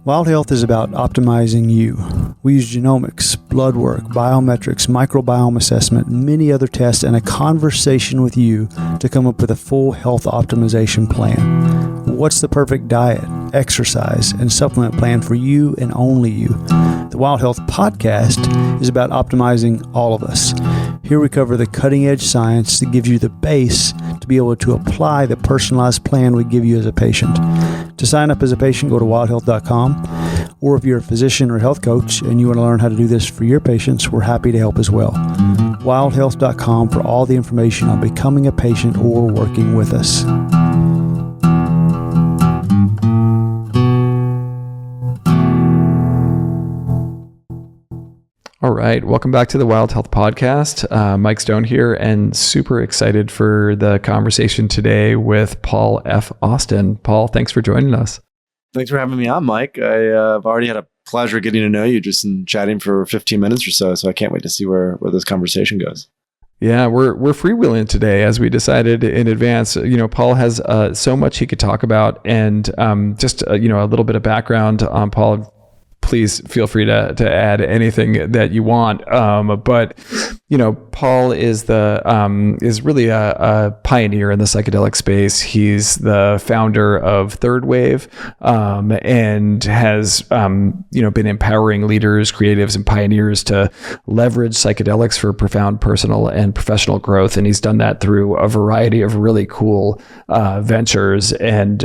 Wild Health is about optimizing you. We use genomics, blood work, biometrics, microbiome assessment, many other tests, and a conversation with you to come up with a full health optimization plan. What's the perfect diet, exercise, and supplement plan for you and only you? The Wild Health podcast is about optimizing all of us. Here we cover the cutting-edge science that gives you the base to be able to apply the personalized plan we give you as a patient. To sign up as a patient, go to wildhealth.com. Or if you're a physician or health coach and you want to learn how to do this for your patients, we're happy to help as well. wildhealth.com for all the information on becoming a patient or working with us. All right. Welcome back to the Wild Health Podcast. Mike Stone here, and super excited for the conversation today with Paul F. Austin. Paul, thanks for joining us. Thanks for having me on, Mike. I've already had a pleasure getting to know you just in chatting for 15 minutes or so I can't wait to see where this conversation goes. Yeah, we're freewheeling today, as we decided in advance. Paul has so much he could talk about, and just a little bit of background on Paul. Please feel free to add anything that you want. But Paul is really a pioneer in the psychedelic space. He's the founder of Third Wave, and has been empowering leaders, creatives, and pioneers to leverage psychedelics for profound personal and professional growth. And he's done that through a variety of really cool ventures, and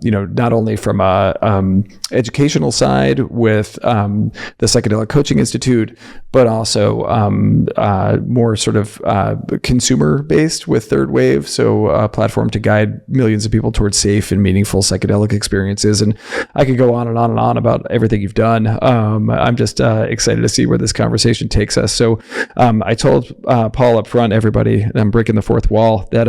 not only from a educational side with the Psychedelic Coaching Institute, but also more sort of consumer-based with Third Wave, so a platform to guide millions of people towards safe and meaningful psychedelic experiences. And I could go on and on and on about everything you've done. I'm just excited to see where this conversation takes us. So I told Paul up front, everybody, I'm breaking the fourth wall, that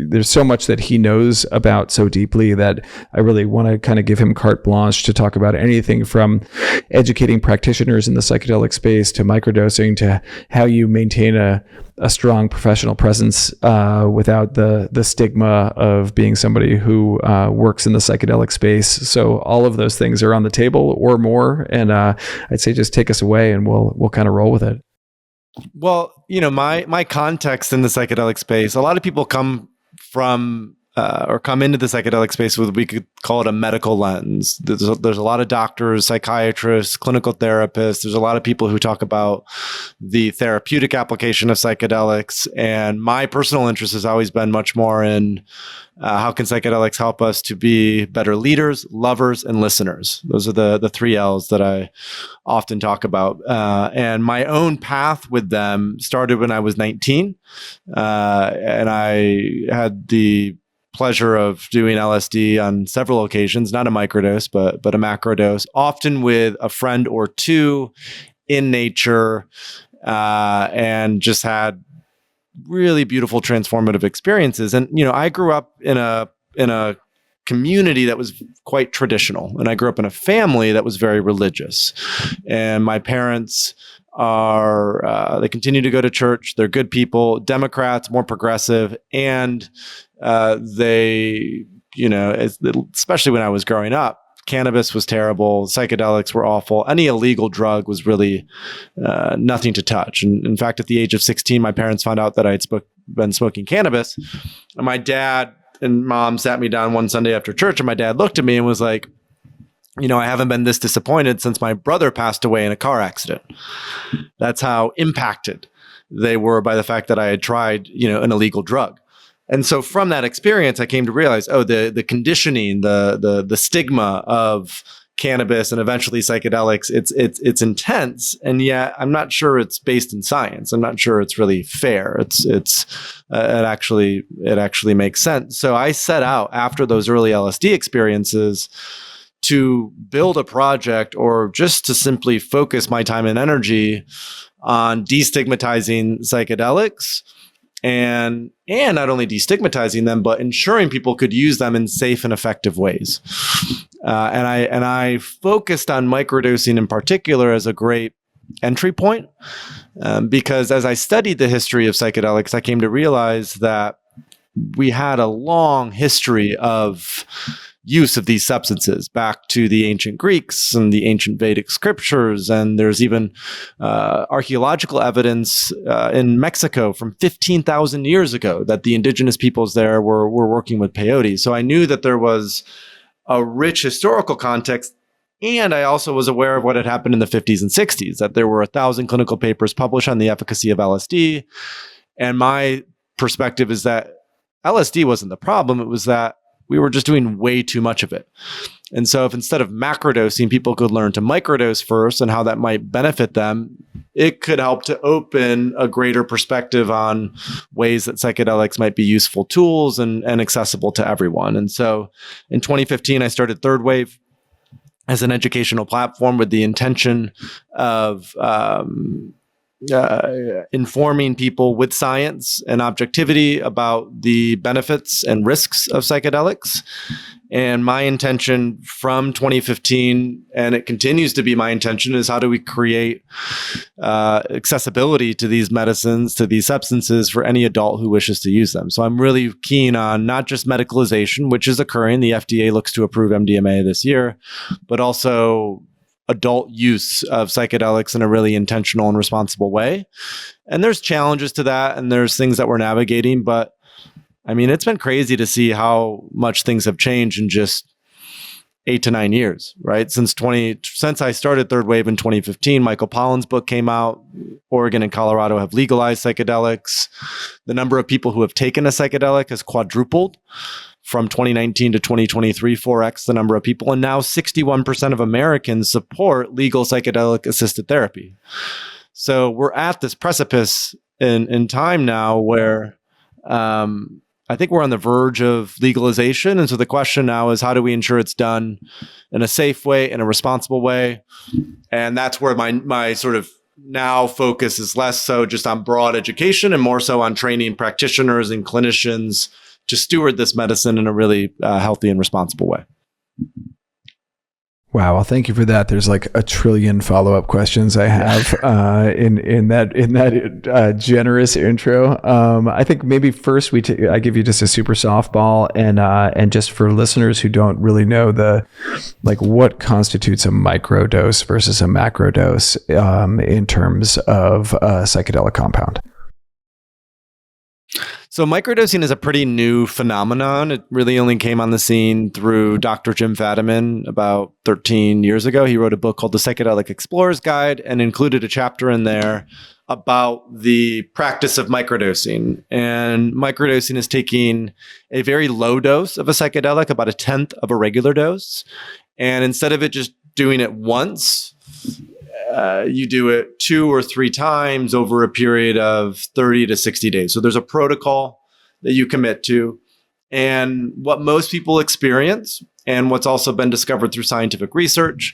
there's so much that he knows about so deeply that I really want to kind of give him carte blanche to talk about anything from educating practitioners in the psychedelic space to microdosing to how you maintain a strong professional presence without the stigma of being somebody who works in the psychedelic space. So all of those things are on the table or more. And I'd say just take us away and we'll kind of roll with it. Well, my context in the psychedelic space, a lot of people come from or come into the psychedelic space with, we could call it a medical lens. There's a lot of doctors, psychiatrists, clinical therapists. There's a lot of people who talk about the therapeutic application of psychedelics. And my personal interest has always been much more in how can psychedelics help us to be better leaders, lovers, and listeners. Those are the three L's that I often talk about. And my own path with them started when I was 19. And I had the pleasure of doing LSD on several occasions, not a microdose, but a macrodose, often with a friend or two in nature, and just had really beautiful transformative experiences. And I grew up in a community that was quite traditional, and I grew up in a family that was very religious. And my parents they continue to go to church. They're good people, Democrats, more progressive, and they, especially when I was growing up, cannabis was terrible. Psychedelics were awful. Any illegal drug was really nothing to touch. And in fact, at the age of 16, my parents found out that I had been smoking cannabis. And my dad and mom sat me down one Sunday after church, and my dad looked at me and was like, I haven't been this disappointed since my brother passed away in a car accident. That's how impacted they were by the fact that I had tried, an illegal drug. And so from that experience, I came to realize, the conditioning, the stigma of cannabis and eventually psychedelics, it's intense, and yet I'm not sure it's based in science. I'm not sure it's really fair. It actually makes sense. So I set out after those early LSD experiences to build a project, or just to simply focus my time and energy on destigmatizing psychedelics. And not only destigmatizing them, but ensuring people could use them in safe and effective ways. And I focused on microdosing in particular as a great entry point, because as I studied the history of psychedelics, I came to realize that we had a long history of use of these substances back to the ancient Greeks and the ancient Vedic scriptures. And there's even archaeological evidence in Mexico from 15,000 years ago that the indigenous peoples there were working with peyote. So I knew that there was a rich historical context. And I also was aware of what had happened in the 50s and 60s, that there were 1,000 clinical papers published on the efficacy of LSD. And my perspective is that LSD wasn't the problem. It was that we were just doing way too much of it. And so if instead of macrodosing, people could learn to microdose first and how that might benefit them, it could help to open a greater perspective on ways that psychedelics might be useful tools and accessible to everyone. And so in 2015, I started Third Wave as an educational platform with the intention of informing people with science and objectivity about the benefits and risks of psychedelics. And my intention from 2015, and it continues to be my intention, is how do we create accessibility to these medicines, to these substances for any adult who wishes to use them. So I'm really keen on not just medicalization, which is occurring. The FDA looks to approve MDMA this year, but also adult use of psychedelics in a really intentional and responsible way. And there's challenges to that, and there's things that we're navigating, but I mean, it's been crazy to see how much things have changed in just 8 to 9 years, right? Since I started Third Wave in 2015, Michael Pollan's book came out. Oregon and Colorado have legalized psychedelics. The number of people who have taken a psychedelic has quadrupled from 2019 to 2023, 4x the number of people. And now 61% of Americans support legal psychedelic assisted therapy. So we're at this precipice in time now where I think we're on the verge of legalization. And so the question now is, how do we ensure it's done in a safe way, in a responsible way? And that's where my sort of now focus is less so just on broad education and more so on training practitioners and clinicians to steward this medicine in a really healthy and responsible way. Wow. Well, thank you for that. There's like a trillion follow-up questions I have in that generous intro. I think maybe first I give you just a super softball, and just for listeners who don't really know what constitutes a microdose versus a macrodose in terms of a psychedelic compound. So microdosing is a pretty new phenomenon. It really only came on the scene through Dr. Jim Fadiman about 13 years ago. He wrote a book called The Psychedelic Explorer's Guide and included a chapter in there about the practice of microdosing. And microdosing is taking a very low dose of a psychedelic, about 1/10 of a regular dose. And instead of it just doing it once, you do it 2 or 3 times over a period of 30 to 60 days. So there's a protocol that you commit to. And what most people experience, and what's also been discovered through scientific research,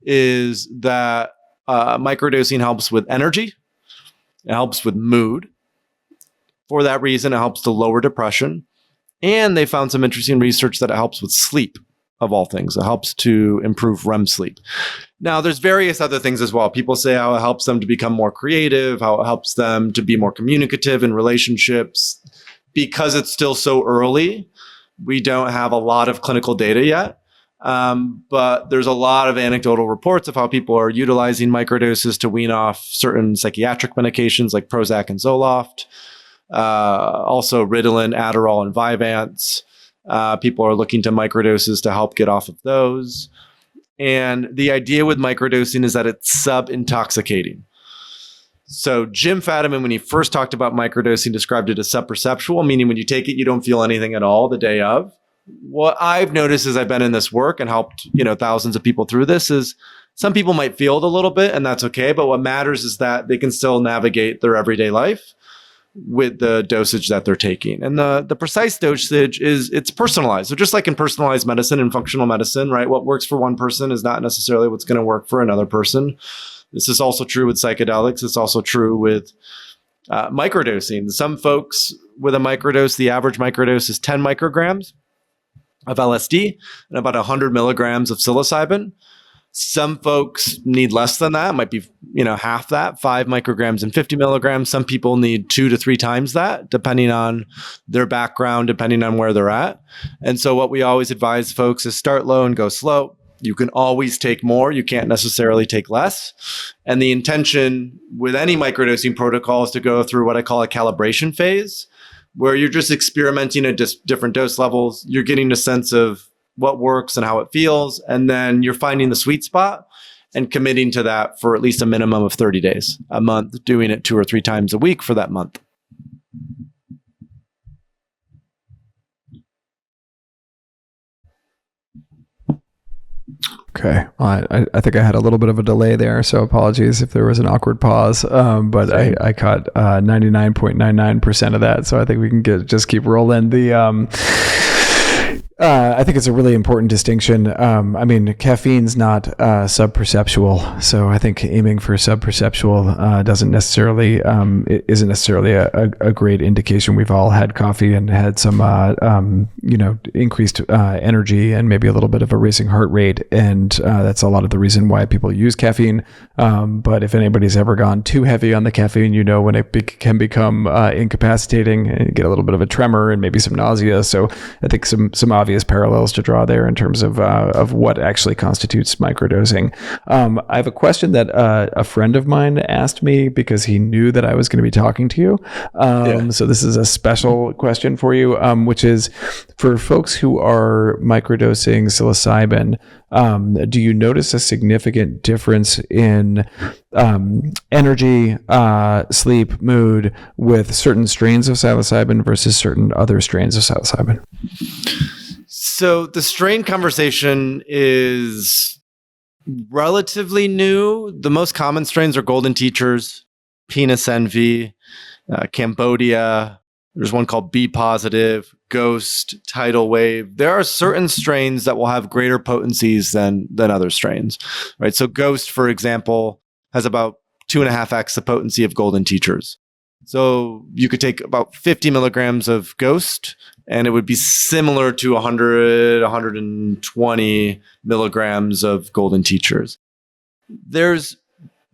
is that microdosing helps with energy. It helps with mood. For that reason, it helps to lower depression. And they found some interesting research that it helps with sleep, of all things. It helps to improve REM sleep. Now, there's various other things as well. People say how it helps them to become more creative, how it helps them to be more communicative in relationships. Because it's still so early, we don't have a lot of clinical data yet. But there's a lot of anecdotal reports of how people are utilizing microdoses to wean off certain psychiatric medications like Prozac and Zoloft. Also Ritalin, Adderall, and Vyvanse. People are looking to microdoses to help get off of those. And the idea with microdosing is that it's sub-intoxicating. So Jim Fadiman, when he first talked about microdosing, described it as sub-perceptual, meaning when you take it, you don't feel anything at all the day of. What I've noticed as I've been in this work and helped, thousands of people through this is some people might feel it a little bit, and that's okay. But what matters is that they can still navigate their everyday life with the dosage that they're taking. And the precise dosage it's personalized. So just like in personalized medicine and functional medicine, right? What works for one person is not necessarily what's going to work for another person. This is also true with psychedelics. It's also true with microdosing. Some folks with a microdose, the average microdose is 10 micrograms of LSD and about 100 milligrams of psilocybin. Some folks need less than that. It might be, half that, 5 micrograms and 50 milligrams. Some people need 2 to 3 times that, depending on their background, depending on where they're at. And so what we always advise folks is start low and go slow. You can always take more. You can't necessarily take less. And the intention with any microdosing protocol is to go through what I call a calibration phase, where you're just experimenting at different dose levels. You're getting a sense of what works and how it feels. And then you're finding the sweet spot and committing to that for at least a minimum of 30 days, a month, doing it 2 or 3 times a week for that month. Okay. Well, I think I had a little bit of a delay there, so apologies if there was an awkward pause. But I caught 99.99% of that, so I think we can just keep rolling. I think it's a really important distinction. Caffeine's not subperceptual, so I think aiming for subperceptual isn't necessarily a great indication. We've all had coffee and had some increased energy and maybe a little bit of a racing heart rate, and that's a lot of the reason why people use caffeine. But if anybody's ever gone too heavy on the caffeine, when it can become incapacitating and get a little bit of a tremor and maybe some nausea. So I think some obvious parallels to draw there in terms of what actually constitutes microdosing. I have a question that a friend of mine asked me because he knew that I was going to be talking to you. So this is a special question for you, which is for folks who are microdosing psilocybin. Do you notice a significant difference in energy, sleep, mood with certain strains of psilocybin versus certain other strains of psilocybin? So the strain conversation is relatively new. The most common strains are golden teachers, penis envy, Cambodia. There's one called B positive, ghost, tidal wave. There are certain strains that will have greater potencies than other strains, right? So ghost, for example, has about 2.5x the potency of golden teachers. So you could take about 50 milligrams of ghost and it would be similar to 100, 120 milligrams of golden teachers. There's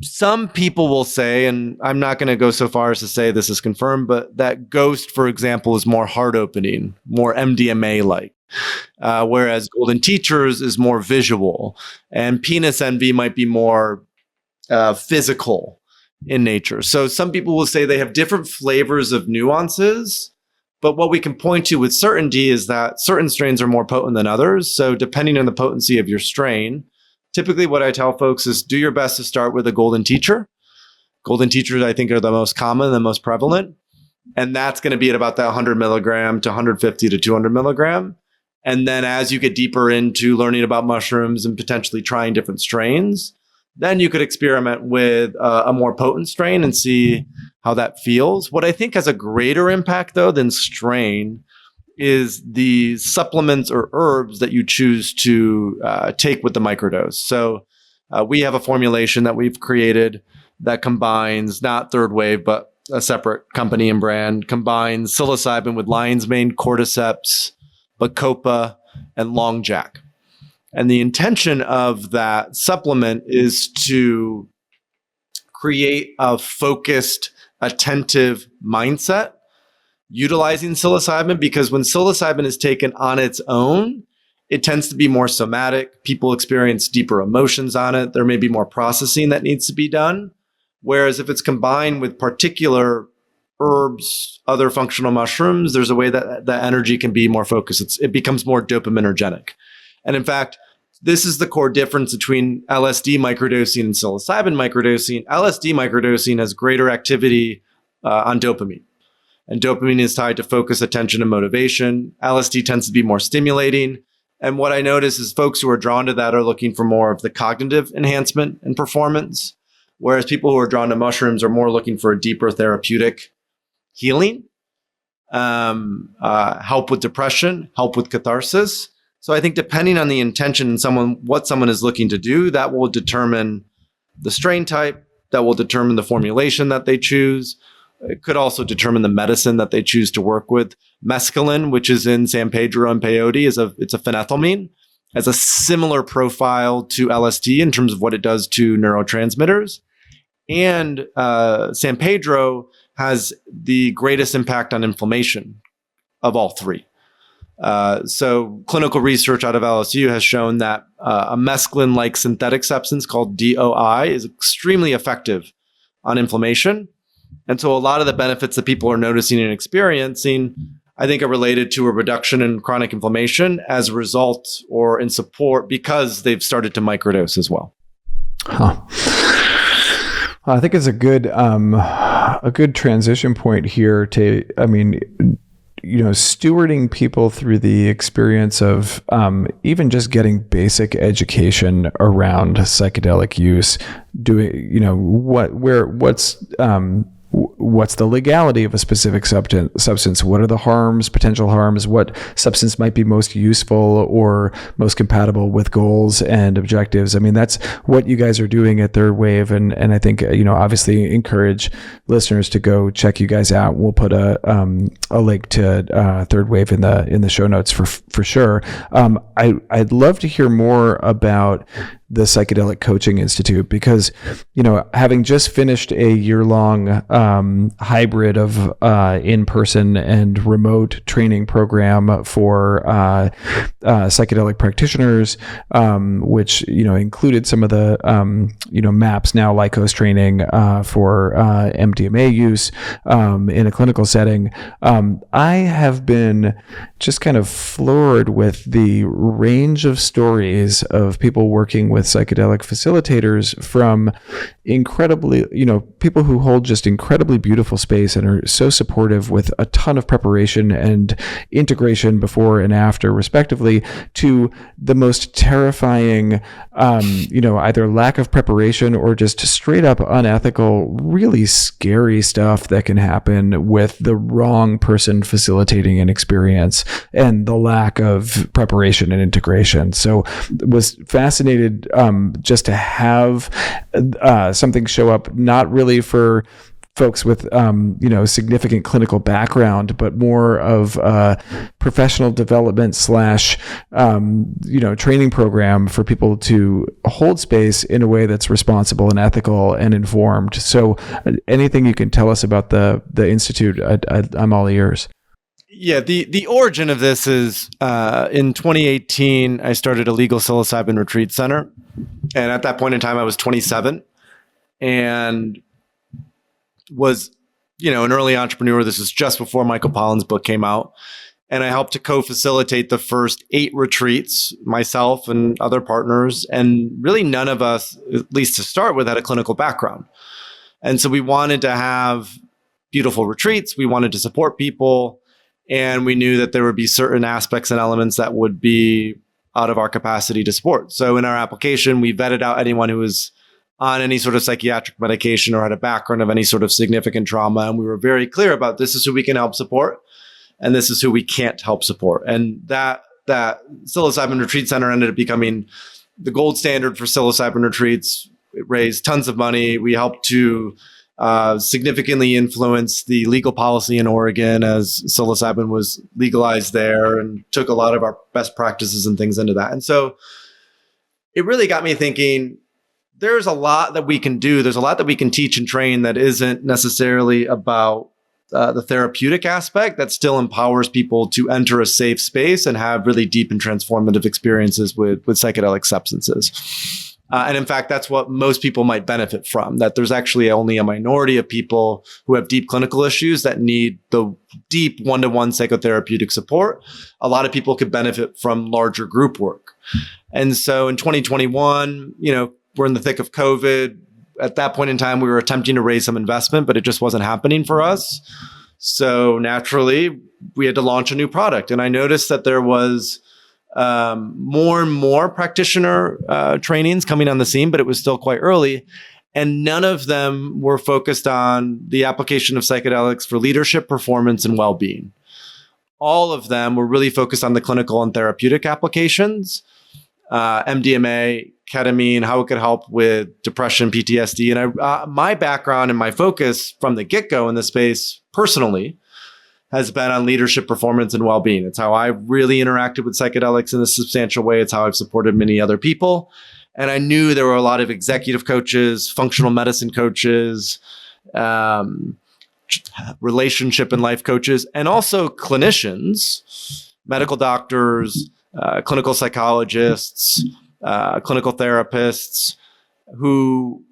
some people will say, and I'm not going to go so far as to say this is confirmed, but that ghost, for example, is more heart opening, more MDMA-like. Whereas golden teachers is more visual, and penis envy might be more physical in nature. So some people will say they have different flavors of nuances, but what we can point to with certainty is that certain strains are more potent than others. So depending on the potency of your strain, typically what I tell folks is do your best to start with a golden teacher. Golden teachers, I think, are the most common, the most prevalent. And that's going to be at about that 100 milligram to 150 to 200 milligram. And then as you get deeper into learning about mushrooms and potentially trying different strains, then you could experiment with a more potent strain and see how that feels. What I think has a greater impact, though, than strain is the supplements or herbs that you choose to take with the microdose. So we have a formulation that we've created that combines, not Third Wave, but a separate company and brand, combines psilocybin with lion's mane, cordyceps, bacopa, and long jack. And the intention of that supplement is to create a focused, attentive mindset utilizing psilocybin, because when psilocybin is taken on its own, it tends to be more somatic. People experience deeper emotions on it. There may be more processing that needs to be done. Whereas if it's combined with particular herbs, other functional mushrooms, there's a way that the energy can be more focused. It becomes more dopaminergic. And in fact, this is the core difference between LSD microdosing and psilocybin microdosing. LSD microdosing has greater activity on dopamine. And dopamine is tied to focus, attention, and motivation. LSD tends to be more stimulating. And what I notice is folks who are drawn to that are looking for more of the cognitive enhancement and performance, whereas people who are drawn to mushrooms are more looking for a deeper therapeutic healing, help with depression, help with catharsis. So I think depending on the intention and what someone is looking to do, that will determine the strain type, that will determine the formulation that they choose. It could also determine the medicine that they choose to work with. Mescaline, which is in San Pedro and peyote, it's a phenethylamine, has a similar profile to LSD in terms of what it does to neurotransmitters. And San Pedro has the greatest impact on inflammation of all three. So clinical research out of LSU has shown that a mescaline-like synthetic substance called DOI is extremely effective on inflammation. And so a lot of the benefits that people are noticing and experiencing, I think, are related to a reduction in chronic inflammation as a result or in support because they've started to microdose as well. Huh. I think it's a good transition point here to, stewarding people through the experience of even just getting basic education around psychedelic use, what's the legality of a specific substance? What are the harms, potential harms? What substance might be most useful or most compatible with goals and objectives? I mean, that's what you guys are doing at Third Wave. And I think, obviously encourage listeners to go check you guys out. We'll put a link to Third Wave in the show notes for sure. I'd love to hear more about the Psychedelic Coaching Institute, because, having just finished a year-long hybrid of in-person and remote training program for psychedelic practitioners, which, included some of the, MAPS, now Lycos training for MDMA use in a clinical setting. I have been just kind of floored with the range of stories of people working with psychedelic facilitators, from incredibly, people who hold just incredibly beautiful space and are so supportive with a ton of preparation and integration before and after, respectively, to the most terrifying, either lack of preparation or just straight up unethical, really scary stuff that can happen with the wrong person facilitating an experience and the lack of preparation and integration. So was fascinated just to have something show up, not really for folks with, significant clinical background, but more of a professional development / training program for people to hold space in a way that's responsible and ethical and informed. So anything you can tell us about the Institute, I'm all ears. Yeah, the origin of this is in 2018, I started a legal psilocybin retreat center. And at that point in time, I was 27 and was, an early entrepreneur. This was just before Michael Pollan's book came out. And I helped to co-facilitate the first 8 retreats, myself and other partners. And really none of us, at least to start with, had a clinical background. And so we wanted to have beautiful retreats. We wanted to support people. And we knew that there would be certain aspects and elements that would be out of our capacity to support. So in our application, we vetted out anyone who was on any sort of psychiatric medication or had a background of any sort of significant trauma. And we were very clear about, this is who we can help support and this is who we can't help support. And that psilocybin retreat center ended up becoming the gold standard for psilocybin retreats. It raised tons of money. We helped to significantly influence the legal policy in Oregon as psilocybin was legalized there, and took a lot of our best practices and things into that. And so it really got me thinking, there's a lot that we can do. There's a lot that we can teach and train that isn't necessarily about the therapeutic aspect, that still empowers people to enter a safe space and have really deep and transformative experiences with psychedelic substances. And in fact, that's what most people might benefit from, that there's actually only a minority of people who have deep clinical issues that need the deep one-to-one psychotherapeutic support. A lot of people could benefit from larger group work. And so in 2021, we're in the thick of COVID. At that point in time, we were attempting to raise some investment, but it just wasn't happening for us. So naturally, we had to launch a new product. And I noticed that there was more and more practitioner trainings coming on the scene, but it was still quite early. And none of them were focused on the application of psychedelics for leadership, performance, and well-being. All of them were really focused on the clinical and therapeutic applications, MDMA, ketamine, how it could help with depression, PTSD. And my background and my focus from the get-go in this space personally has been on leadership, performance, and well-being. It's how I really interacted with psychedelics in a substantial way. It's how I've supported many other people. And I knew there were a lot of executive coaches, functional medicine coaches, relationship and life coaches, and also clinicians, medical doctors, clinical psychologists, clinical therapists who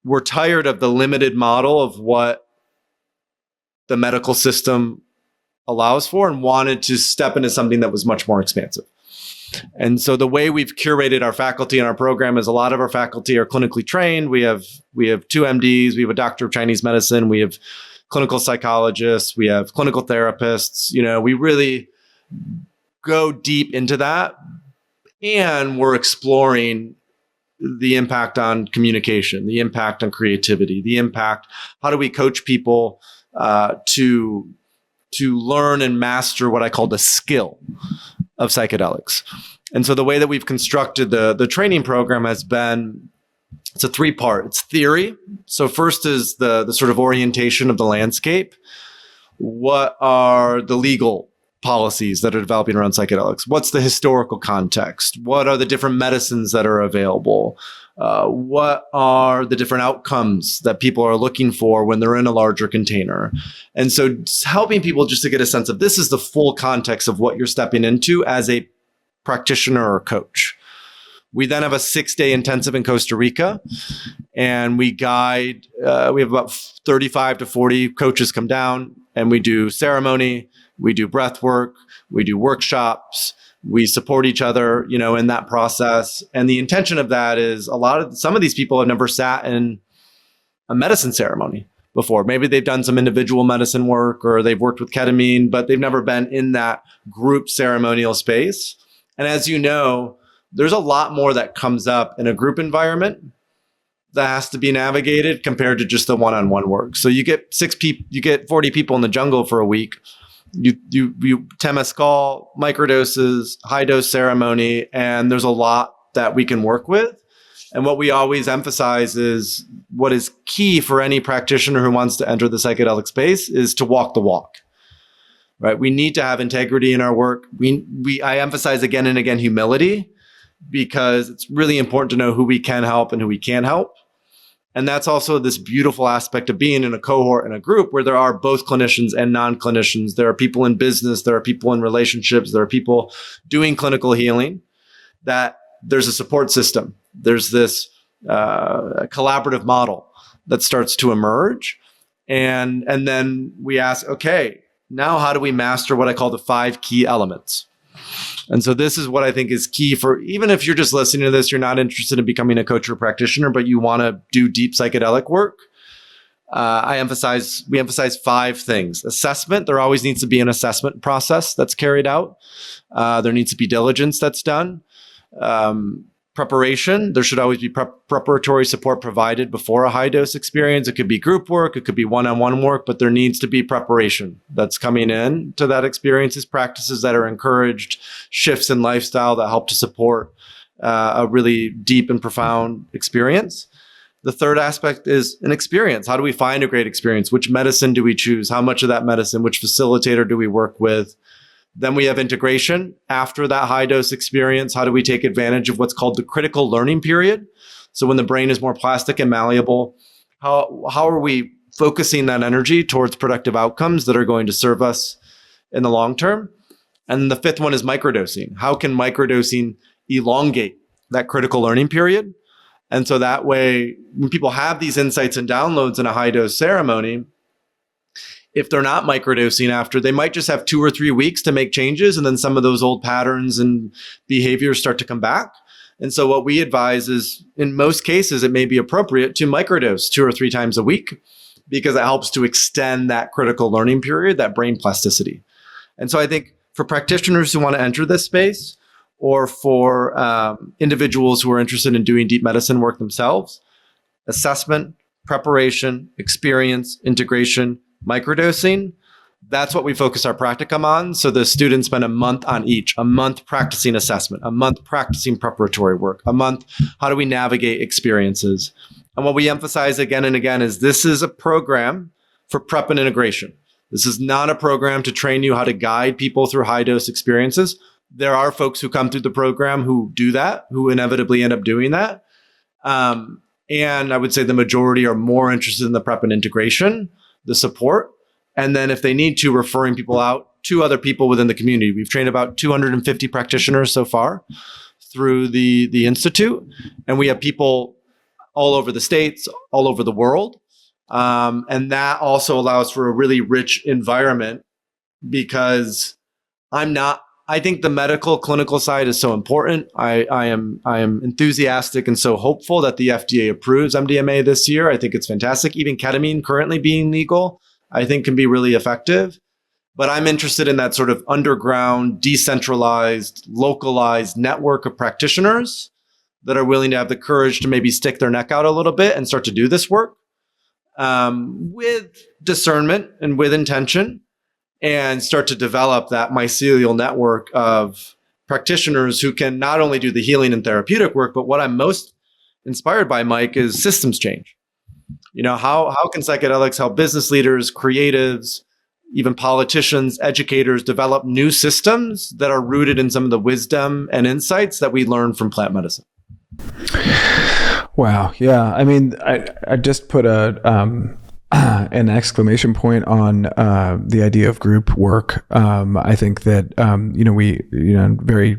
were tired of the limited model of what the medical system allows for and wanted to step into something that was much more expansive. And so the way we've curated our faculty and our program is a lot of our faculty are clinically trained. We have 2 MDs, we have a doctor of Chinese medicine, we have clinical psychologists, we have clinical therapists. We really go deep into that, and we're exploring the impact on communication, the impact on creativity, the impact, how do we coach people to learn and master what I call the skill of psychedelics. And so the way that we've constructed the training program has been, it's a 3-part. It's theory. So first is the sort of orientation of the landscape. What are the legal policies that are developing around psychedelics? What's the historical context? What are the different medicines that are available? What are the different outcomes that people are looking for when they're in a larger container? And so helping people just to get a sense of this is the full context of what you're stepping into as a practitioner or coach. We then have a 6-day intensive in Costa Rica, and we guide, we have about 35 to 40 coaches come down, and we do ceremony, we do breath work, we do workshops, we support each other, in that process. And the intention of that is some of these people have never sat in a medicine ceremony before. Maybe they've done some individual medicine work or they've worked with ketamine, but they've never been in that group ceremonial space. And as you know, there's a lot more that comes up in a group environment that has to be navigated compared to just the one-on-one work. So you get 40 people in the jungle for a week. You temescal, microdoses, high dose ceremony, and there's a lot that we can work with. And what we always emphasize is what is key for any practitioner who wants to enter the psychedelic space is to walk the walk. Right? We need to have integrity in our work. I emphasize again and again humility, because it's really important to know who we can help and who we can't help. And that's also this beautiful aspect of being in a cohort and a group where there are both clinicians and non-clinicians. There are people in business, there are people in relationships, there are people doing clinical healing, that there's a support system. There's this collaborative model that starts to emerge. And then we ask, okay, now how do we master what I call the 5 key elements? And so this is what I think is key for, even if you're just listening to this, you're not interested in becoming a coach or practitioner, but you want to do deep psychedelic work. We emphasize 5 things. Assessment, there always needs to be an assessment process that's carried out. There needs to be diligence that's done. Preparation, there should always be preparatory support provided before a high dose experience. It could be group work, it could be one-on-one work, but there needs to be preparation that's coming in to that experiences, practices that are encouraged, shifts in lifestyle that help to support a really deep and profound experience. The third aspect is an experience. How do we find a great experience? Which medicine do we choose? How much of that medicine? Which facilitator do we work with? Then we have integration after that high dose experience. How do we take advantage of what's called the critical learning period? So when the brain is more plastic and malleable, how are we focusing that energy towards productive outcomes that are going to serve us in the long term? And the 5th one is microdosing. How can microdosing elongate that critical learning period? And so that way, when people have these insights and downloads in a high dose ceremony, if they're not microdosing after, they might just have 2 or 3 weeks to make changes. And then some of those old patterns and behaviors start to come back. And so what we advise is, in most cases, it may be appropriate to microdose 2 or 3 times a week, because it helps to extend that critical learning period, that brain plasticity. And so I think for practitioners who want to enter this space, or for individuals who are interested in doing deep medicine work themselves, assessment, preparation, experience, integration, microdosing, that's what we focus our practicum on. So the students spend a month on each, a month practicing assessment, a month practicing preparatory work, a month, how do we navigate experiences? And what we emphasize again and again is this is a program for prep and integration. This is not a program to train you how to guide people through high dose experiences. There are folks who come through the program who do that, who inevitably end up doing that. And I would say the majority are more interested in the prep and integration, the support. And then if they need to, referring people out to other people within the community. We've trained about 250 practitioners so far through the Institute. And we have people all over the States, all over the world. And that also allows for a really rich environment because I think the medical clinical side is so important. I am enthusiastic and so hopeful that the FDA approves MDMA this year. I think it's fantastic. Even ketamine currently being legal, I think can be really effective. But I'm interested in that sort of underground, decentralized, localized network of practitioners that are willing to have the courage to maybe stick their neck out a little bit and start to do this work with discernment and with intention, and start to develop that mycelial network of practitioners who can not only do the healing and therapeutic work, but what I'm most inspired by, Mike, is systems change. How can psychedelics help business leaders, creatives, even politicians, educators develop new systems that are rooted in some of the wisdom and insights that we learn from plant medicine? Wow. Yeah. I mean, I just put an exclamation point on the idea of group work. I think that very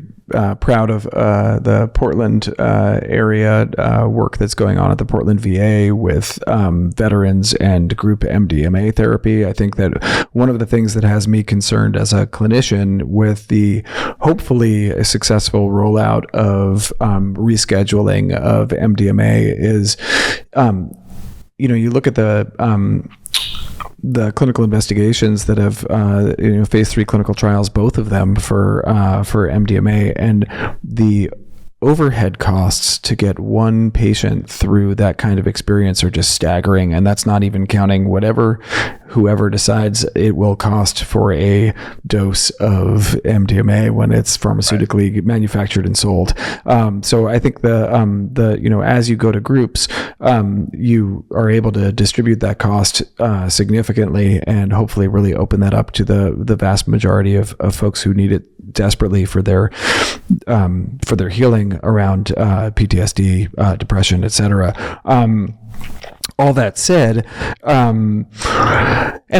proud of the Portland area work that's going on at the Portland VA with veterans and group MDMA therapy. I think that one of the things that has me concerned as a clinician with the hopefully a successful rollout of rescheduling of MDMA is you look at the clinical investigations that have, phase 3 clinical trials, both of them for MDMA, and the overhead costs to get one patient through that kind of experience are just staggering. And that's not even counting whoever decides it will cost for a dose of MDMA when it's pharmaceutically manufactured and sold. So I think as you go to groups, you are able to distribute that cost significantly and hopefully really open that up to the vast majority of folks who need it desperately for their healing around PTSD, depression, etc. All that said, and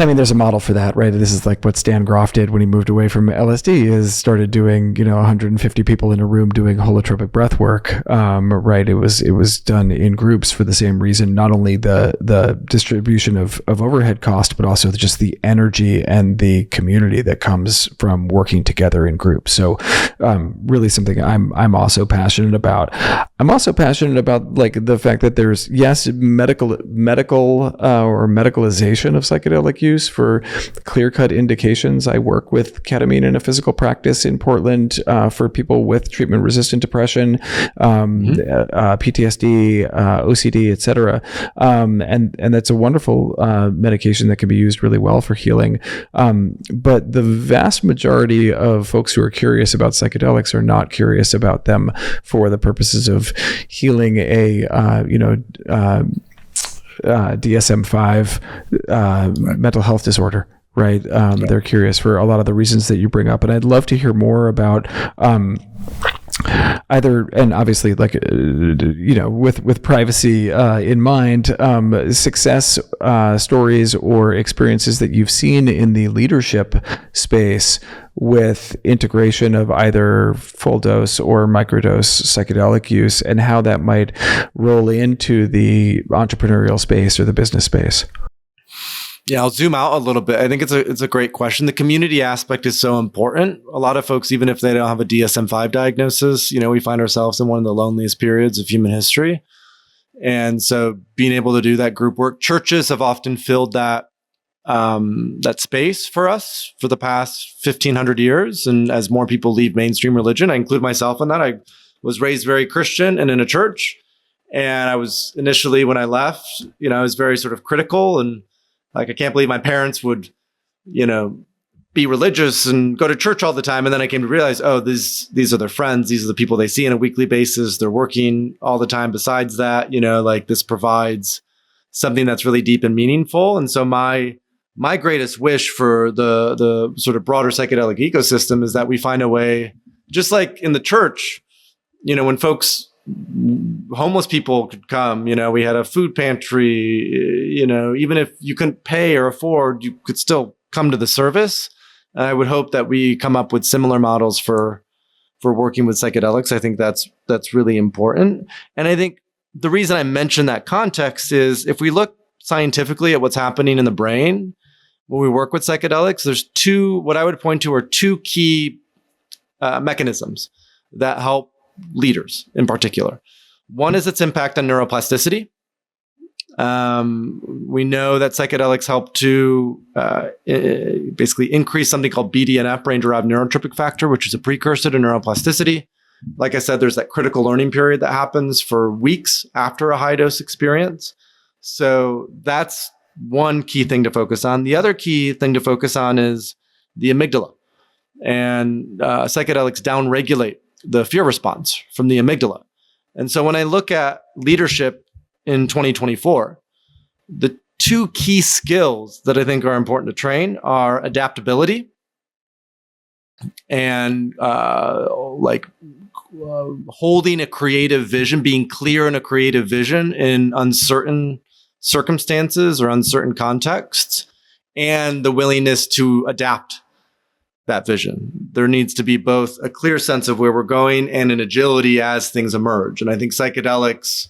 I mean, there's a model for that, right? This is like what Stan Groff did when he moved away from LSD, is started doing, 150 people in a room doing holotropic breath work, right? It was done in groups for the same reason, not only the distribution of overhead cost, but also just the energy and the community that comes from working together in groups. So, really something I'm also passionate about. I'm also passionate about like the fact that there's, yes, medical or medicalization of psychedelic use for clear-cut indications. I work with ketamine in a physical practice in Portland for people with treatment-resistant depression, PTSD, OCD, etc. And that's a wonderful medication that can be used really well for healing. But the vast majority of folks who are curious about psychedelics are not curious about them for the purposes of healing a DSM-5 mental health disorder, right? They're curious for a lot of the reasons that you bring up, and I'd love to hear more about either, and obviously, like with privacy in mind, success stories or experiences that you've seen in the leadership space with integration of either full dose or microdose psychedelic use, and how that might roll into the entrepreneurial space or the business space. Yeah, I'll zoom out a little bit. I think it's a great question. The community aspect is so important. A lot of folks, even if they don't have a DSM-5 diagnosis, we find ourselves in one of the loneliest periods of human history. And so being able to do that group work, churches have often filled that space for us for the past 1,500 years. And as more people leave mainstream religion, I include myself in that. I was raised very Christian and in a church. And I was initially, when I left, I was very sort of critical and like, I can't believe my parents would, be religious and go to church all the time. And then I came to realize, these are their friends. These are the people they see on a weekly basis. They're working all the time. Besides that, like this provides something that's really deep and meaningful. And so my my greatest wish for the sort of broader psychedelic ecosystem is that we find a way, just like in the church, when homeless people could come, we had a food pantry, even if you couldn't pay or afford, you could still come to the service. And I would hope that we come up with similar models for working with psychedelics. I think that's really important. And I think the reason I mention that context is if we look scientifically at what's happening in the brain when we work with psychedelics, there's what I would point to are two key mechanisms that help leaders in particular. One is its impact on neuroplasticity. We know that psychedelics help to basically increase something called BDNF, brain-derived neurotropic factor, which is a precursor to neuroplasticity. Like I said, there's that critical learning period that happens for weeks after a high-dose experience. So that's one key thing to focus on. The other key thing to focus on is the amygdala. And psychedelics downregulate the fear response from the amygdala. And so when I look at leadership in 2024, the two key skills that I think are important to train are adaptability and holding a creative vision, being clear in a creative vision in uncertain circumstances or uncertain contexts, and the willingness to adapt that vision. There needs to be both a clear sense of where we're going and an agility as things emerge. And I think psychedelics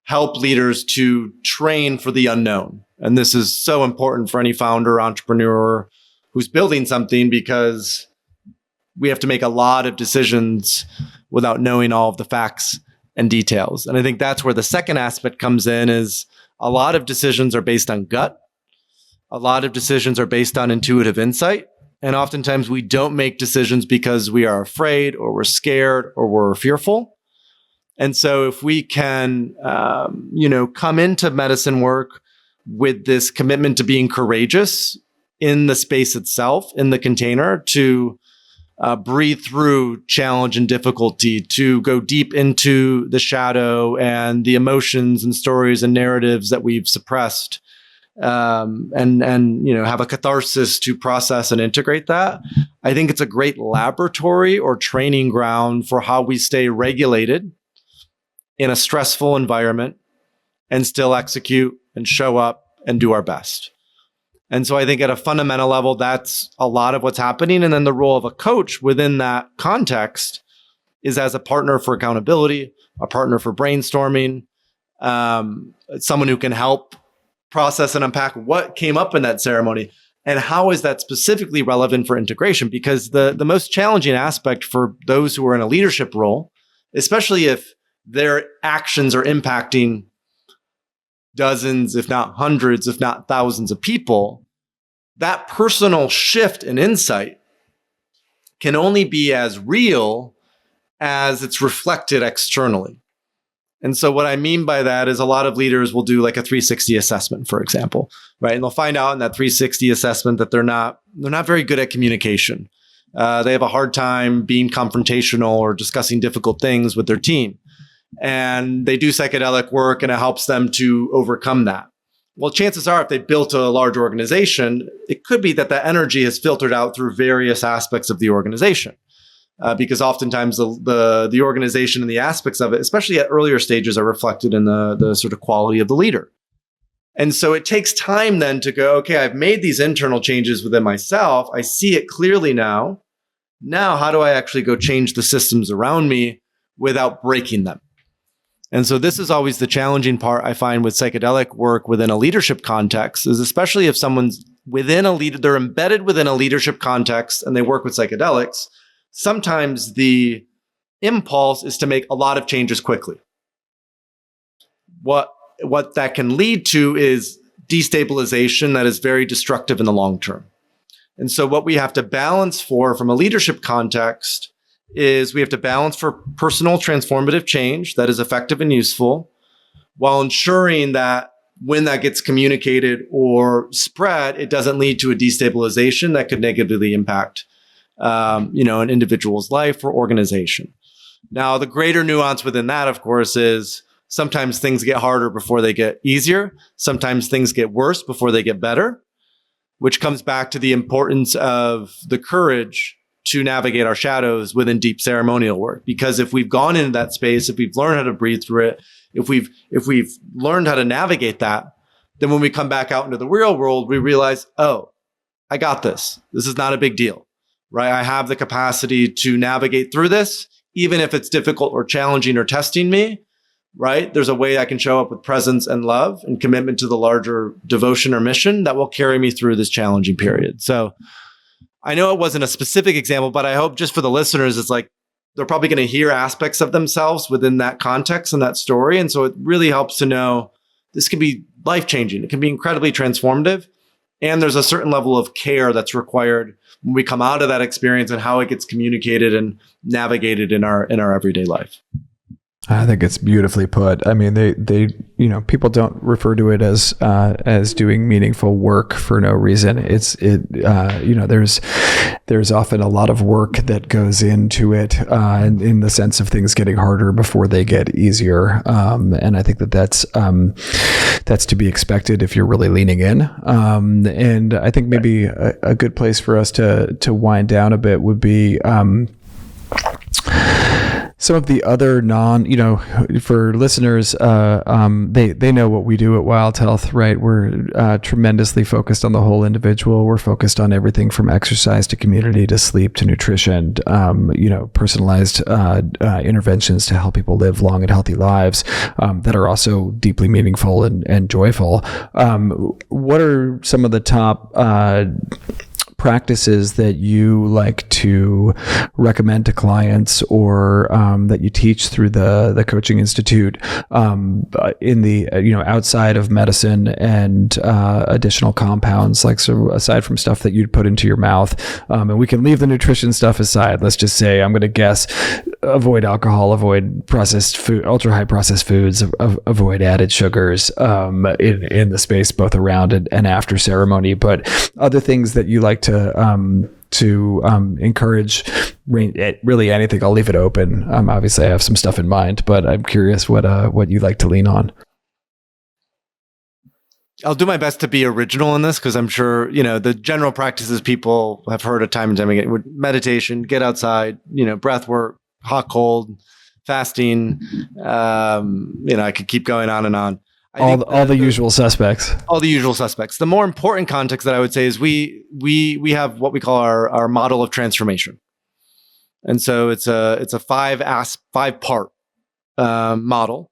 help leaders to train for the unknown. And this is so important for any founder, entrepreneur who's building something, because we have to make a lot of decisions without knowing all of the facts and details. And I think that's where the second aspect comes in, is a lot of decisions are based on gut. A lot of decisions are based on intuitive insight. And oftentimes we don't make decisions because we are afraid or we're scared or we're fearful. And so if we can, come into medicine work with this commitment to being courageous in the space itself, in the container, to breathe through challenge and difficulty, to go deep into the shadow and the emotions and stories and narratives that we've suppressed, and have a catharsis to process and integrate that. I think it's a great laboratory or training ground for how we stay regulated in a stressful environment and still execute and show up and do our best. And so I think at a fundamental level, that's a lot of what's happening. And then the role of a coach within that context is as a partner for accountability, a partner for brainstorming, someone who can help process and unpack what came up in that ceremony and how is that specifically relevant for integration. Because the most challenging aspect for those who are in a leadership role, especially if their actions are impacting dozens, if not hundreds, if not thousands of people, that personal shift in insight can only be as real as it's reflected externally. And so what I mean by that is a lot of leaders will do like a 360 assessment, for example, right? And they'll find out in that 360 assessment that they're not very good at communication. They have a hard time being confrontational or discussing difficult things with their team. And they do psychedelic work and it helps them to overcome that. Well, chances are if they built a large organization, it could be that that energy has filtered out through various aspects of the organization. Because oftentimes the organization and the aspects of it, especially at earlier stages, are reflected in the sort of quality of the leader. And so it takes time then to go, okay, I've made these internal changes within myself. I see it clearly now. Now, how do I actually go change the systems around me without breaking them? And so this is always the challenging part I find with psychedelic work within a leadership context, is especially if someone's they're embedded within a leadership context and they work with psychedelics. Sometimes the impulse is to make a lot of changes quickly. What that can lead to is destabilization that is very destructive in the long term. And so what we have to balance from a leadership context is we have to balance for personal transformative change that is effective and useful, while ensuring that when that gets communicated or spread, it doesn't lead to a destabilization that could negatively impact an individual's life or organization. Now, the greater nuance within that, of course, is sometimes things get harder before they get easier. Sometimes things get worse before they get better. which comes back to the importance of the courage to navigate our shadows within deep ceremonial work. Because if we've gone into that space, if we've learned how to breathe through it, if we've learned how to navigate that, then when we come back out into the real world, we realize, oh, I got this. This is not a big deal, right? I have the capacity to navigate through this, even if it's difficult or challenging or testing me, right? There's a way I can show up with presence and love and commitment to the larger devotion or mission that will carry me through this challenging period. So I know it wasn't a specific example, but I hope just for the listeners, it's like they're probably going to hear aspects of themselves within that context and that story. And so it really helps to know this can be life-changing. It can be incredibly transformative. And there's a certain level of care that's required when we come out of that experience and how it gets communicated and navigated in our everyday life. I think it's beautifully put. I mean, they people don't refer to it as doing meaningful work for no reason. There's often a lot of work that goes into it, in the sense of things getting harder before they get easier. And I think that's to be expected if you're really leaning in. And I think maybe a good place for us to wind down a bit would be, some of the other for listeners, they know what we do at Wild Health, right? We're tremendously focused on the whole individual. We're focused on everything from exercise to community to sleep to nutrition, personalized interventions to help people live long and healthy lives that are also deeply meaningful and joyful. What are some of the top practices that you like to recommend to clients, or that you teach through the Coaching Institute, in the outside of medicine and additional compounds, like, so aside from stuff that you'd put into your mouth, and we can leave the nutrition stuff aside. Let's just say, I'm going to guess, avoid alcohol, avoid processed food, ultra high processed foods, avoid added sugars in the space both around and after ceremony. But other things that you like to encourage, really anything. I'll leave it open. Obviously I have some stuff in mind, but I'm curious what you like to lean on. I'll do my best to be original in this, because I'm sure, the general practices people have heard of time and time again: meditation, get outside, breath work, hot, cold, fasting. I could keep going on and on. All the usual suspects. All the usual suspects. The more important context that I would say is we have what we call our model of transformation, and so it's a 5-part model,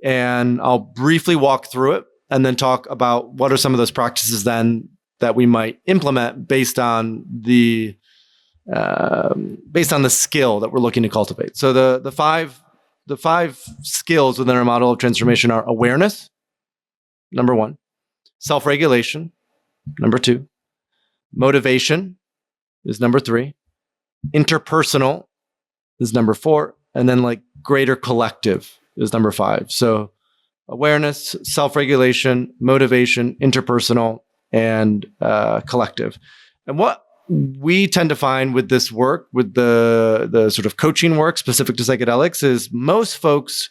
and I'll briefly walk through it and then talk about what are some of those practices then that we might implement based on the skill that we're looking to cultivate. So the five skills within our model of transformation are awareness, number 1, self-regulation, number 2, motivation is number 3, interpersonal is number 4, and then greater collective is number 5. So awareness, self-regulation, motivation, interpersonal, and collective. And what we tend to find with this work, with the sort of coaching work specific to psychedelics, is most folks,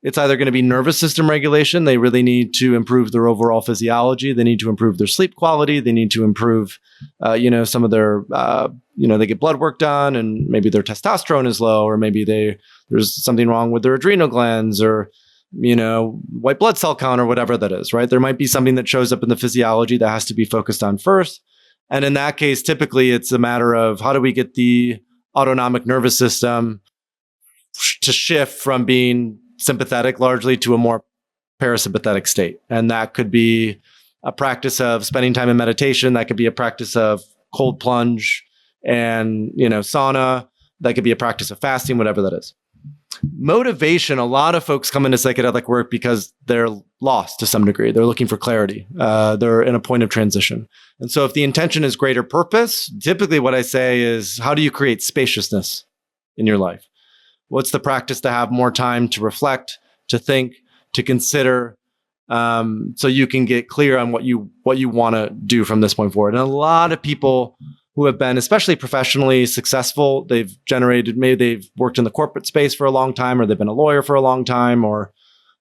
it's either going to be nervous system regulation. They really need to improve their overall physiology. They need to improve their sleep quality. They need to improve, some of their, they get blood work done, and maybe their testosterone is low, or maybe there's something wrong with their adrenal glands, or white blood cell count, or whatever that is, right? There might be something that shows up in the physiology that has to be focused on first. And in that case, typically it's a matter of how do we get the autonomic nervous system to shift from being sympathetic largely to a more parasympathetic state. And that could be a practice of spending time in meditation. That could be a practice of cold plunge and, sauna. That could be a practice of fasting, whatever that is. Motivation, a lot of folks come into psychedelic work because they're lost to some degree. They're looking for clarity. They're in a point of transition. And so if the intention is greater purpose, typically what I say is, how do you create spaciousness in your life? What's the practice to have more time to reflect, to think, to consider, so you can get clear on what you want to do from this point forward? And a lot of people who have been, especially professionally successful, maybe they've worked in the corporate space for a long time, or they've been a lawyer for a long time, or,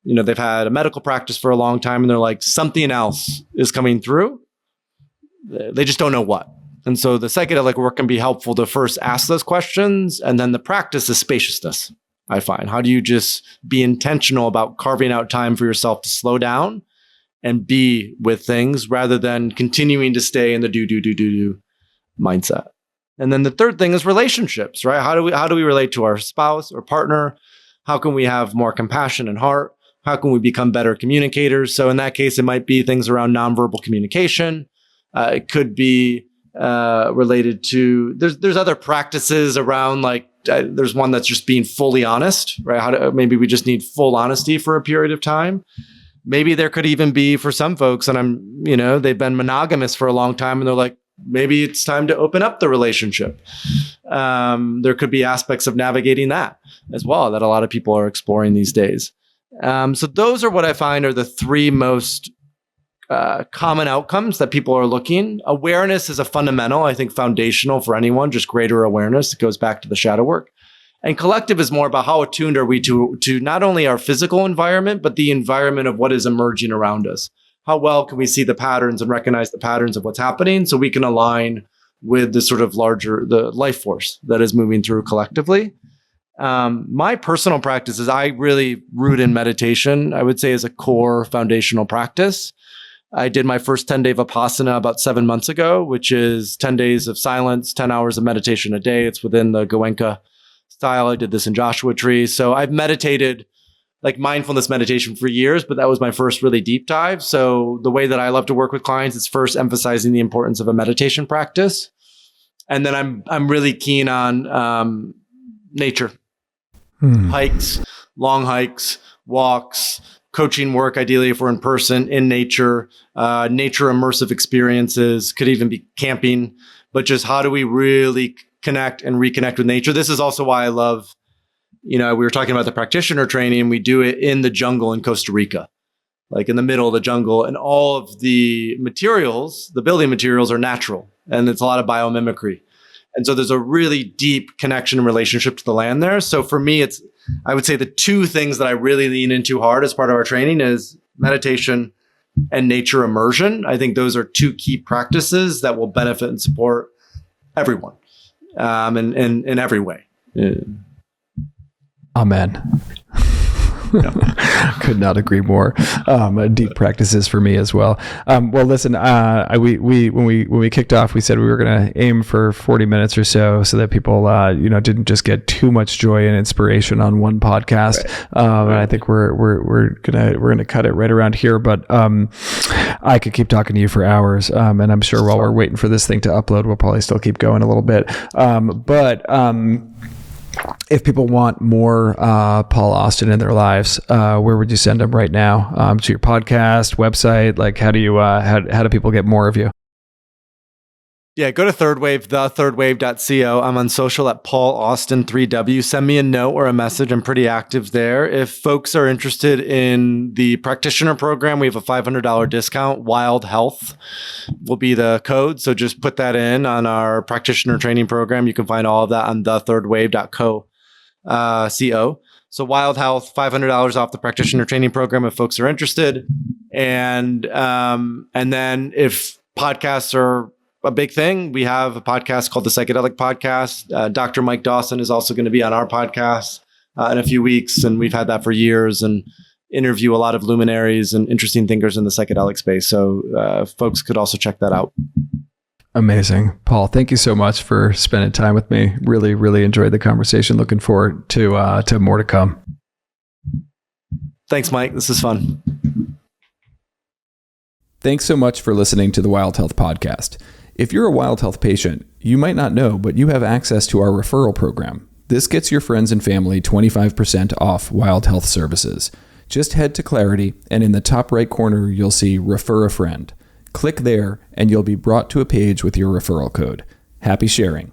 they've had a medical practice for a long time, and they're like, something else is coming through. They just don't know what. And so the psychedelic work can be helpful to first ask those questions. And then the practice is spaciousness, I find. How do you just be intentional about carving out time for yourself to slow down and be with things rather than continuing to stay in the do mindset? And then the third thing is relationships, right? How do we relate to our spouse or partner? How can we have more compassion and heart? How can we become better communicators? So in that case, it might be things around nonverbal communication. It could be related to, there's other practices around, like there's one that's just being fully honest, right? Maybe we just need full honesty for a period of time. Maybe there could even be, for some folks, and they've been monogamous for a long time, and they're like, maybe it's time to open up the relationship. There could be aspects of navigating that as well that a lot of people are exploring these days. So those are what I find are the three most common outcomes that people are looking. Awareness is a fundamental, I think, foundational for anyone, just greater awareness. It goes back to the shadow work. And collective is more about how attuned are we to not only our physical environment, but the environment of what is emerging around us. How well can we see the patterns and recognize the patterns of what's happening so we can align with the sort of the life force that is moving through collectively. My personal practice is I really root in meditation, I would say, as a core foundational practice. I did my first 10-day Vipassana about 7 months ago, which is 10 days of silence, 10 hours of meditation a day. It's within the Goenka style. I did this in Joshua Tree. So I've meditated like mindfulness meditation for years, but that was my first really deep dive. So the way that I love to work with clients is first emphasizing the importance of a meditation practice. And then I'm really keen on nature, hikes, long hikes, walks, coaching work, ideally if we're in person, in nature, nature immersive experiences, could even be camping, but just how do we really connect and reconnect with nature? This is also why I love, we were talking about the practitioner training. We do it in the jungle in Costa Rica, like in the middle of the jungle, and all of the materials, the building materials are natural, and it's a lot of biomimicry. And so there's a really deep connection and relationship to the land there. So for me, I would say the two things that I really lean into hard as part of our training is meditation and nature immersion. I think those are two key practices that will benefit and support everyone in every way. Amen. Could not agree more. Deep practices for me as well. Well, listen, when we kicked off, we said we were going to aim for 40 minutes or so that people, didn't just get too much joy and inspiration on one podcast. Right. And I think we're gonna cut it right around here. But I could keep talking to you for hours, and I'm sure while we're waiting for this thing to upload, we'll probably still keep going a little bit. If people want more Paul Austin in their lives, where would you send them right now? To your podcast, website? Like, how do people get more of you? Yeah, go to thirdwave, thethirdwave.co. I'm on social at Paul Austin 3W. Send me a note or a message. I'm pretty active there. If folks are interested in the practitioner program, we have a $500 discount. Wild Health will be the code. So just put that in on our practitioner training program. You can find all of that on thethirdwave.co. So Wild Health, $500 off the practitioner training program if folks are interested. And then if podcasts are a big thing, we have a podcast called the Psychedelic Podcast. Dr. Mike Dawson is also going to be on our podcast in a few weeks. And we've had that for years and interview a lot of luminaries and interesting thinkers in the psychedelic space. So folks could also check that out. Amazing. Paul, thank you so much for spending time with me. Really, really enjoyed the conversation. Looking forward to more to come. Thanks, Mike. This is fun. Thanks so much for listening to the Wild Health Podcast. If you're a Wild Health patient, you might not know, but you have access to our referral program. This gets your friends and family 25% off Wild Health services. Just head to Clarity, and in the top right corner, you'll see Refer a Friend. Click there, and you'll be brought to a page with your referral code. Happy sharing.